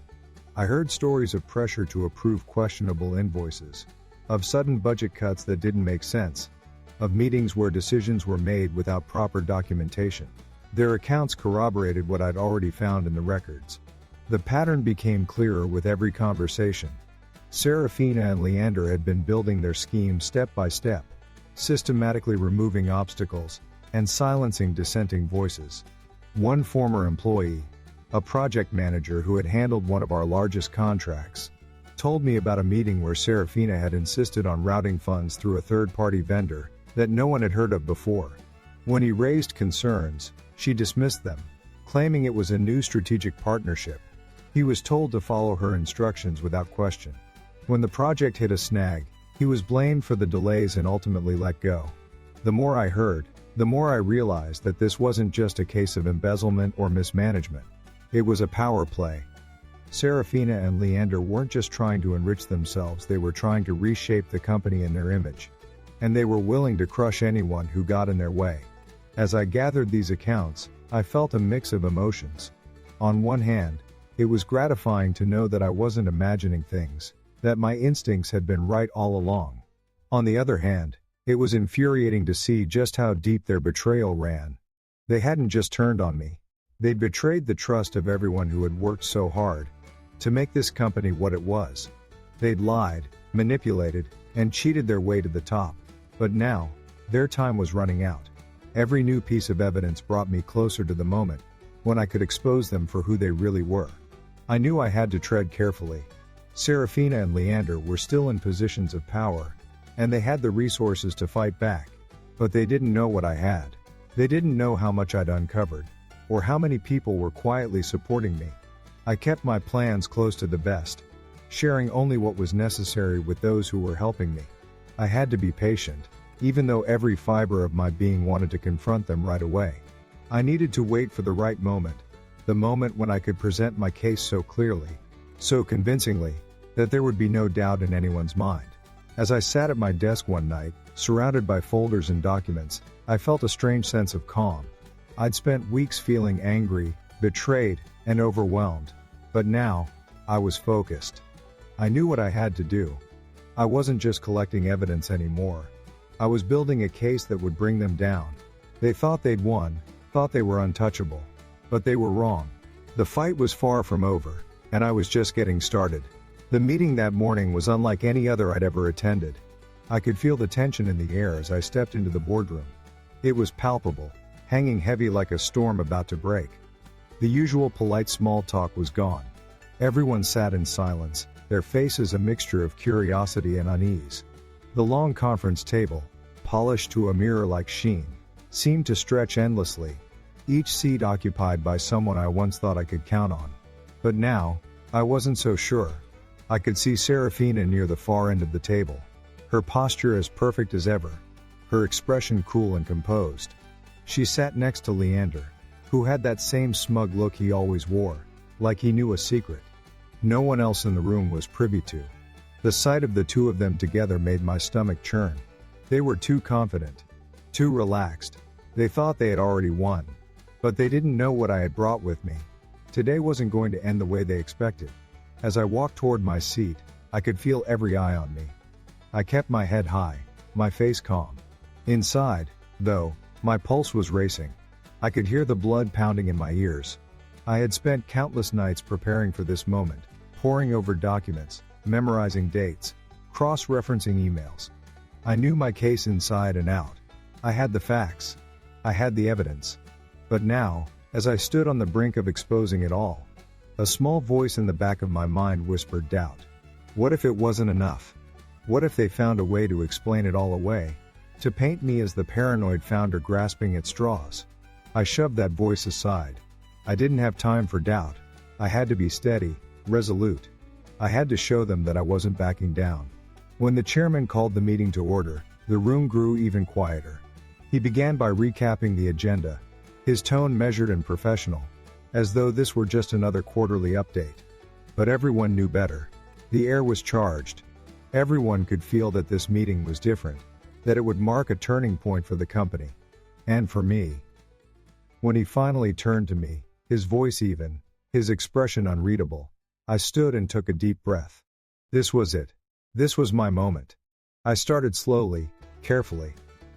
A: I heard stories of pressure to approve questionable invoices, of sudden budget cuts that didn't make sense, of meetings where decisions were made without proper documentation. Their accounts corroborated what I'd already found in the records. The pattern became clearer with every conversation. Serafina and Leander had been building their scheme step by step, systematically removing obstacles and silencing dissenting voices. One former employee, a project manager who had handled one of our largest contracts, told me about a meeting where Serafina had insisted on routing funds through a third-party vendor that no one had heard of before. When he raised concerns, she dismissed them, claiming it was a new strategic partnership. He was told to follow her instructions without question. When the project hit a snag, he was blamed for the delays and ultimately let go. The more I heard, the more I realized that this wasn't just a case of embezzlement or mismanagement. It was a power play. Serafina and Leander weren't just trying to enrich themselves, they were trying to reshape the company and their image. And they were willing to crush anyone who got in their way. As I gathered these accounts, I felt a mix of emotions. On one hand, it was gratifying to know that I wasn't imagining things, that my instincts had been right all along. On the other hand, it was infuriating to see just how deep their betrayal ran. They hadn't just turned on me. They'd betrayed the trust of everyone who had worked so hard to make this company what it was. They'd lied, manipulated, and cheated their way to the top. But now, their time was running out. Every new piece of evidence brought me closer to the moment when I could expose them for who they really were. I knew I had to tread carefully. Serafina and Leander were still in positions of power, and they had the resources to fight back. But they didn't know what I had. They didn't know how much I'd uncovered, or how many people were quietly supporting me. I kept my plans close to the vest, sharing only what was necessary with those who were helping me. I had to be patient, even though every fiber of my being wanted to confront them right away. I needed to wait for the right moment, the moment when I could present my case so clearly, so convincingly, that there would be no doubt in anyone's mind. As I sat at my desk one night, surrounded by folders and documents, I felt a strange sense of calm. I'd spent weeks feeling angry, betrayed, and overwhelmed. But now, I was focused. I knew what I had to do. I wasn't just collecting evidence anymore. I was building a case that would bring them down. They thought they'd won, thought they were untouchable. But they were wrong. The fight was far from over, and I was just getting started. The meeting that morning was unlike any other I'd ever attended. I could feel the tension in the air as I stepped into the boardroom. It was palpable, hanging heavy like a storm about to break. The usual polite small talk was gone. Everyone sat in silence, their faces a mixture of curiosity and unease. The long conference table, polished to a mirror-like sheen, seemed to stretch endlessly, each seat occupied by someone I once thought I could count on. But now, I wasn't so sure. I could see Serafina near the far end of the table, her posture as perfect as ever, her expression cool and composed. She sat next to Leander, who had that same smug look he always wore, like he knew a secret no one else in the room was privy to. The sight of the two of them together made my stomach churn. They were too confident, too relaxed. They thought they had already won. But they didn't know what I had brought with me. Today wasn't going to end the way they expected. As I walked toward my seat, I could feel every eye on me. I kept my head high, my face calm. Inside, though, my pulse was racing. I could hear the blood pounding in my ears. I had spent countless nights preparing for this moment, poring over documents, memorizing dates, cross-referencing emails. I knew my case inside and out. I had the facts. I had the evidence. But now, as I stood on the brink of exposing it all, a small voice in the back of my mind whispered doubt. What if it wasn't enough? What if they found a way to explain it all away? To paint me as the paranoid founder grasping at straws? I shoved that voice aside. I didn't have time for doubt. I had to be steady, resolute. I had to show them that I wasn't backing down. When the chairman called the meeting to order, the room grew even quieter. He began by recapping the agenda, his tone measured and professional, as though this were just another quarterly update. But everyone knew better. The air was charged. Everyone could feel that this meeting was different, that it would mark a turning point for the company. And for me. When he finally turned to me, his voice even, his expression unreadable, I stood and took a deep breath. This was it. This was my moment. I started slowly, carefully.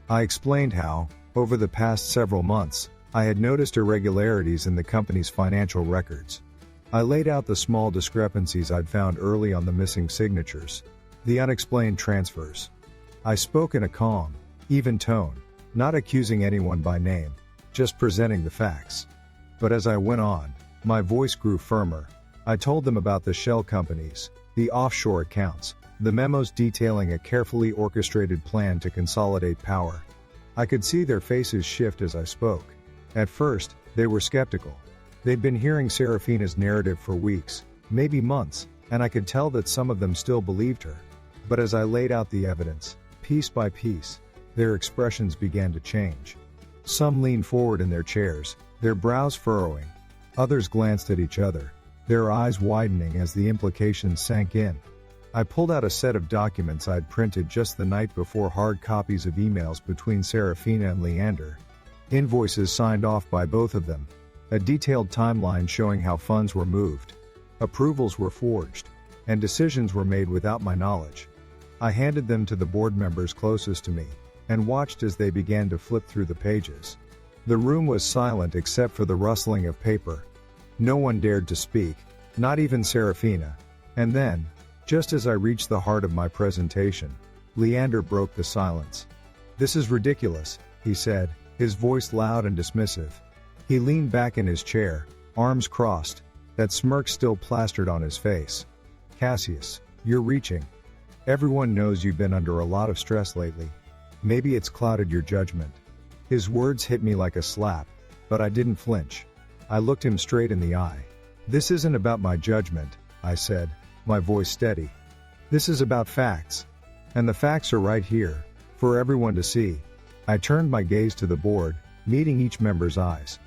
A: I explained how, over the past several months, I had noticed irregularities in the company's financial records. I laid out the small discrepancies I'd found early on, the missing signatures, the unexplained transfers. I spoke in a calm, even tone, not accusing anyone by name, just presenting the facts. But as I went on, my voice grew firmer. I told them about the shell companies, the offshore accounts, the memos detailing a carefully orchestrated plan to consolidate power. I could see their faces shift as I spoke. At first, they were skeptical. They'd been hearing Serafina's narrative for weeks, maybe months, and I could tell that some of them still believed her. But as I laid out the evidence, piece by piece, their expressions began to change. Some leaned forward in their chairs, their brows furrowing. Others glanced at each other, their eyes widening as the implications sank in. I pulled out a set of documents I'd printed just the night before, hard copies of emails between Serafina and Leander, invoices signed off by both of them, a detailed timeline showing how funds were moved, approvals were forged, and decisions were made without my knowledge. I handed them to the board members closest to me, and watched as they began to flip through the pages. The room was silent except for the rustling of paper. No one dared to speak, Not even Serafina. And then, just as I reached the heart of my presentation, Leander broke the silence. "This is ridiculous," he said, his voice loud and dismissive. He leaned back in his chair, arms crossed, that smirk still plastered on his face. "Cassius, you're reaching. Everyone knows you've been under a lot of stress lately. Maybe it's clouded your judgment." His words hit me like a slap, but I didn't flinch. I looked him straight in the eye. "This isn't about my judgment," I said, my voice steady. "This is about facts. And the facts are right here, for everyone to see." I turned my gaze to the board, meeting each member's eyes.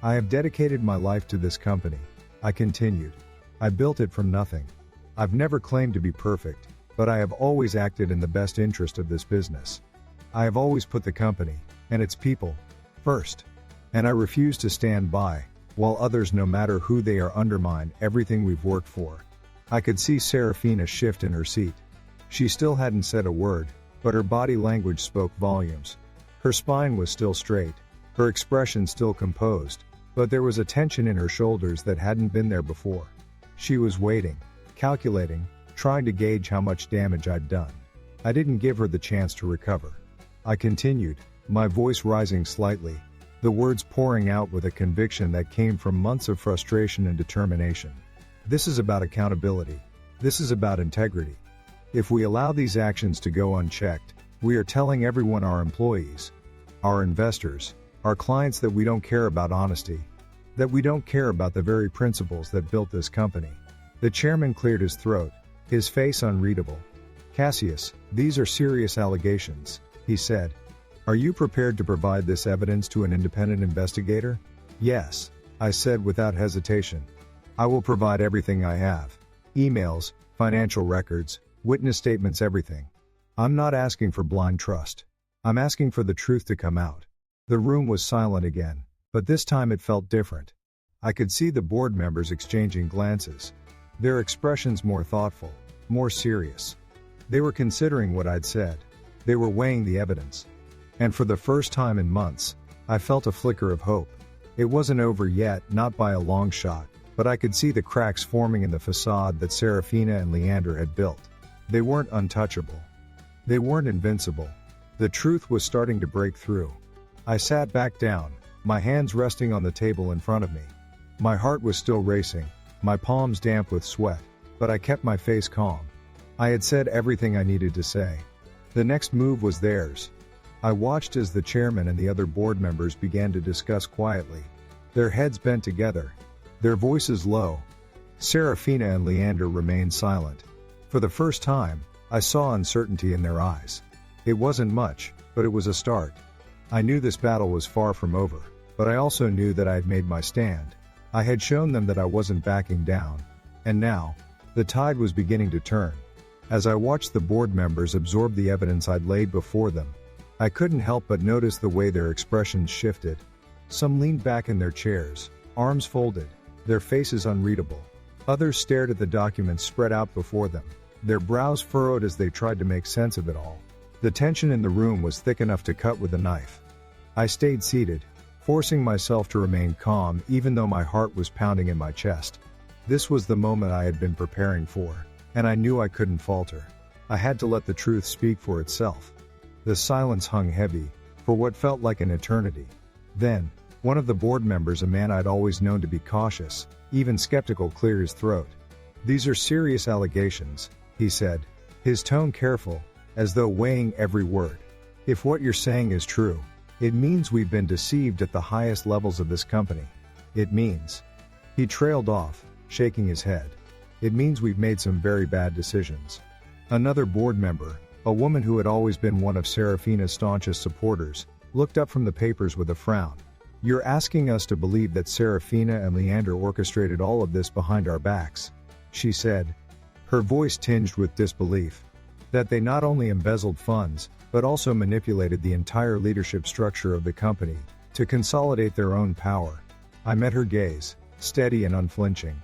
A: "I have dedicated my life to this company," I continued. "I built it from nothing. I've never claimed to be perfect, but I have always acted in the best interest of this business. I have always put the company, and its people, first. And I refuse to stand by, while others, no matter who they are, undermine everything we've worked for." I could see Serafina shift in her seat. She still hadn't said a word, but her body language spoke volumes. Her spine was still straight, her expression still composed, but there was a tension in her shoulders that hadn't been there before. She was waiting, calculating, trying to gauge how much damage I'd done. I didn't give her the chance to recover. I continued, my voice rising slightly, the words pouring out with a conviction that came from months of frustration and determination. "This is about accountability. This is about integrity. If we allow these actions to go unchecked, we are telling everyone, our employees, our investors, our clients, that we don't care about honesty, that we don't care about the very principles that built this company." The chairman cleared his throat, his face unreadable. "Cassius, these are serious allegations," he said. "Are you prepared to provide this evidence to an independent investigator?" "Yes," I said without hesitation. "I will provide everything I have. Emails, financial records, witness statements, everything. I'm not asking for blind trust. I'm asking for the truth to come out." The room was silent again, but this time it felt different. I could see the board members exchanging glances. Their expressions more thoughtful, more serious. They were considering what I'd said. They were weighing the evidence. And for the first time in months, I felt a flicker of hope. It wasn't over yet, not by a long shot, but I could see the cracks forming in the facade that Serafina and Leander had built. They weren't untouchable. They weren't invincible. The truth was starting to break through. I sat back down, my hands resting on the table in front of me. My heart was still racing, my palms damp with sweat, but I kept my face calm. I had said everything I needed to say. The next move was theirs. I watched as the chairman and the other board members began to discuss quietly, their heads bent together, their voices low. Serafina and Leander remained silent. For the first time, I saw uncertainty in their eyes. It wasn't much, but it was a start. I knew this battle was far from over, but I also knew that I had made my stand. I had shown them that I wasn't backing down. And now, the tide was beginning to turn. As I watched the board members absorb the evidence I'd laid before them, I couldn't help but notice the way their expressions shifted. Some leaned back in their chairs, arms folded, their faces unreadable. Others stared at the documents spread out before them, their brows furrowed as they tried to make sense of it all. The tension in the room was thick enough to cut with a knife. I stayed seated, forcing myself to remain calm even though my heart was pounding in my chest. This was the moment I had been preparing for, and I knew I couldn't falter. I had to let the truth speak for itself. The silence hung heavy, for what felt like an eternity. Then, one of the board members, a man I'd always known to be cautious, even skeptical, cleared his throat. "These are serious allegations," he said, his tone careful, as though weighing every word. "If what you're saying is true, it means we've been deceived at the highest levels of this company. It means..." He trailed off, shaking his head. "It means we've made some very bad decisions." Another board member, a woman who had always been one of Serafina's staunchest supporters, looked up from the papers with a frown. "You're asking us to believe that Serafina and Leander orchestrated all of this behind our backs," she said, her voice tinged with disbelief. "That they not only embezzled funds, but also manipulated the entire leadership structure of the company to consolidate their own power." I met her gaze, steady and unflinching.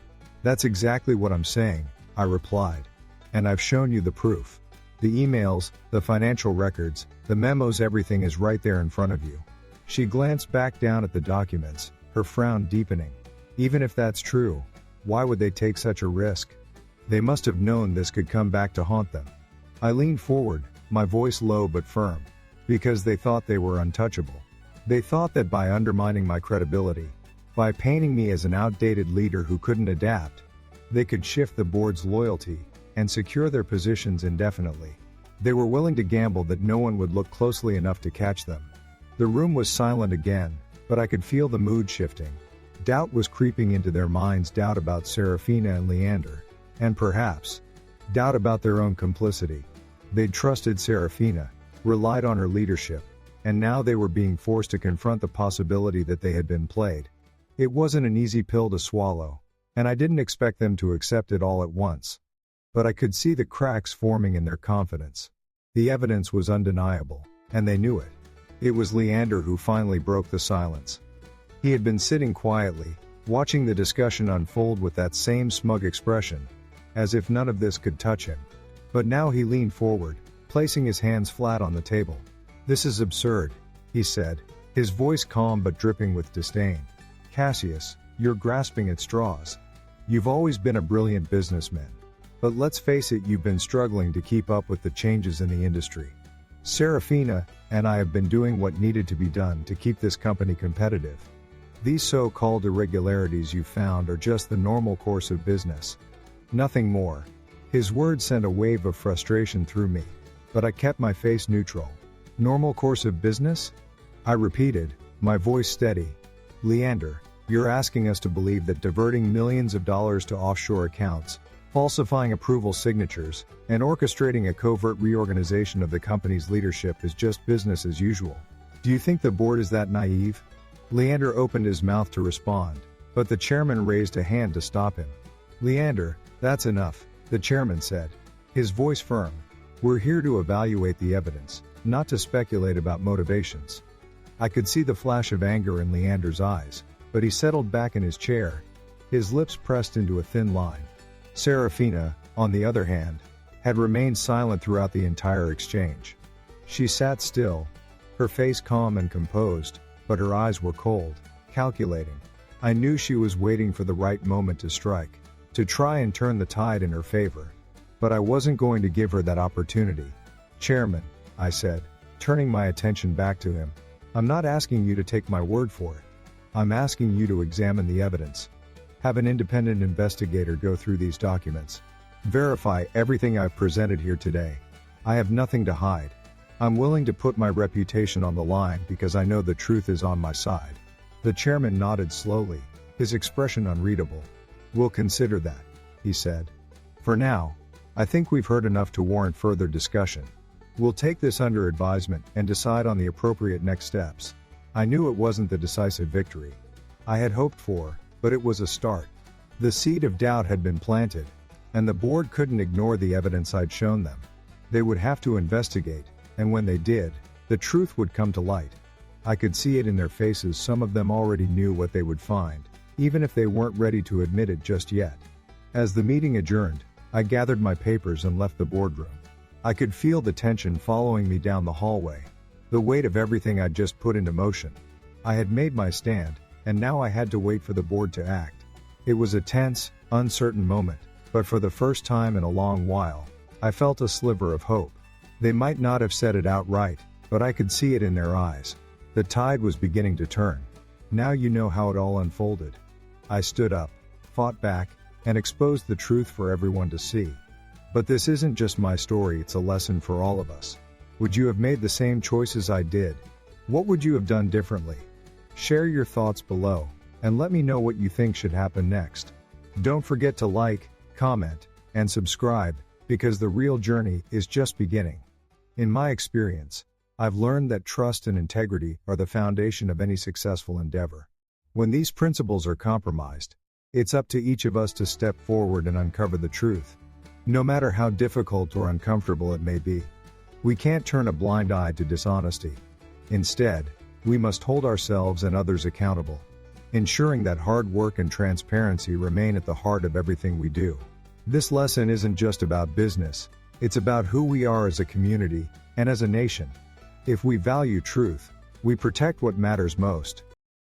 A: "That's exactly what I'm saying," I replied. "And I've shown you the proof. The emails, the financial records, the memos, everything is right there in front of you." She glanced back down at the documents, her frown deepening. "Even if that's true, Why would they take such a risk? They must have known this could come back to haunt them. I leaned forward, my voice low but firm, because they thought they were untouchable. They thought that by undermining my credibility, by painting me as an outdated leader who couldn't adapt, they could shift the board's loyalty and secure their positions indefinitely. They were willing to gamble that no one would look closely enough to catch them. The room was silent again, but I could feel the mood shifting. Doubt was creeping into their minds, doubt about Serafina and Leander, and perhaps, doubt about their own complicity. They'd trusted Serafina, relied on her leadership, and now they were being forced to confront the possibility that they had been played. It wasn't an easy pill to swallow, and I didn't expect them to accept it all at once. But I could see the cracks forming in their confidence. The evidence was undeniable, and they knew it. It was Leander who finally broke the silence. He had been sitting quietly, watching the discussion unfold with that same smug expression, as if none of this could touch him. But now he leaned forward, placing his hands flat on the table. "This is absurd," he said, his voice calm but dripping with disdain. "Cassius, you're grasping at straws. You've always been a brilliant businessman. But let's face it, you've been struggling to keep up with the changes in the industry. Serafina and I have been doing what needed to be done to keep this company competitive. These so-called irregularities you found are just the normal course of business. Nothing more." His words sent a wave of frustration through me, but I kept my face neutral. "Normal course of business?" I repeated, my voice steady. "Leander, you're asking us to believe that diverting millions of dollars to offshore accounts, falsifying approval signatures, and orchestrating a covert reorganization of the company's leadership is just business as usual. Do you think the board is that naive?" Leander opened his mouth to respond, but the chairman raised a hand to stop him. "Leander, that's enough," the chairman said, his voice firm. "We're here to evaluate the evidence, not to speculate about motivations." I could see the flash of anger in Leander's eyes, but he settled back in his chair, his lips pressed into a thin line. Serafina, on the other hand, had remained silent throughout the entire exchange. She sat still, her face calm and composed, but her eyes were cold, calculating. I knew she was waiting for the right moment to strike, to try and turn the tide in her favor. But I wasn't going to give her that opportunity. "Chairman," I said, turning my attention back to him, "I'm not asking you to take my word for it. I'm asking you to examine the evidence. Have an independent investigator go through these documents. Verify everything I've presented here today. I have nothing to hide. I'm willing to put my reputation on the line because I know the truth is on my side." The chairman nodded slowly, his expression unreadable. "We'll consider that," he said. "For now, I think we've heard enough to warrant further discussion. We'll take this under advisement and decide on the appropriate next steps." I knew it wasn't the decisive victory I had hoped for, but it was a start. The seed of doubt had been planted, and the board couldn't ignore the evidence I'd shown them. They would have to investigate, and when they did, the truth would come to light. I could see it in their faces. Some of them already knew what they would find, even if they weren't ready to admit it just yet. As the meeting adjourned, I gathered my papers and left the boardroom. I could feel the tension following me down the hallway, the weight of everything I'd just put into motion. I had made my stand, and now I had to wait for the board to act. It was a tense, uncertain moment, but for the first time in a long while, I felt a sliver of hope. They might not have said it outright, but I could see it in their eyes. The tide was beginning to turn. "Now you know how it all unfolded." I stood up, fought back, and exposed the truth for everyone to see. But this isn't just my story, it's a lesson for all of us. Would you have made the same choices I did? What would you have done differently? Share your thoughts below, and let me know what you think should happen next. Don't forget to like, comment, and subscribe, because the real journey is just beginning. In my experience, I've learned that trust and integrity are the foundation of any successful endeavor. When these principles are compromised, it's up to each of us to step forward and uncover the truth, no matter how difficult or uncomfortable it may be. We can't turn a blind eye to dishonesty. Instead, we must hold ourselves and others accountable, ensuring that hard work and transparency remain at the heart of everything we do. This lesson isn't just about business, it's about who we are as a community and as a nation. If we value truth, we protect what matters most,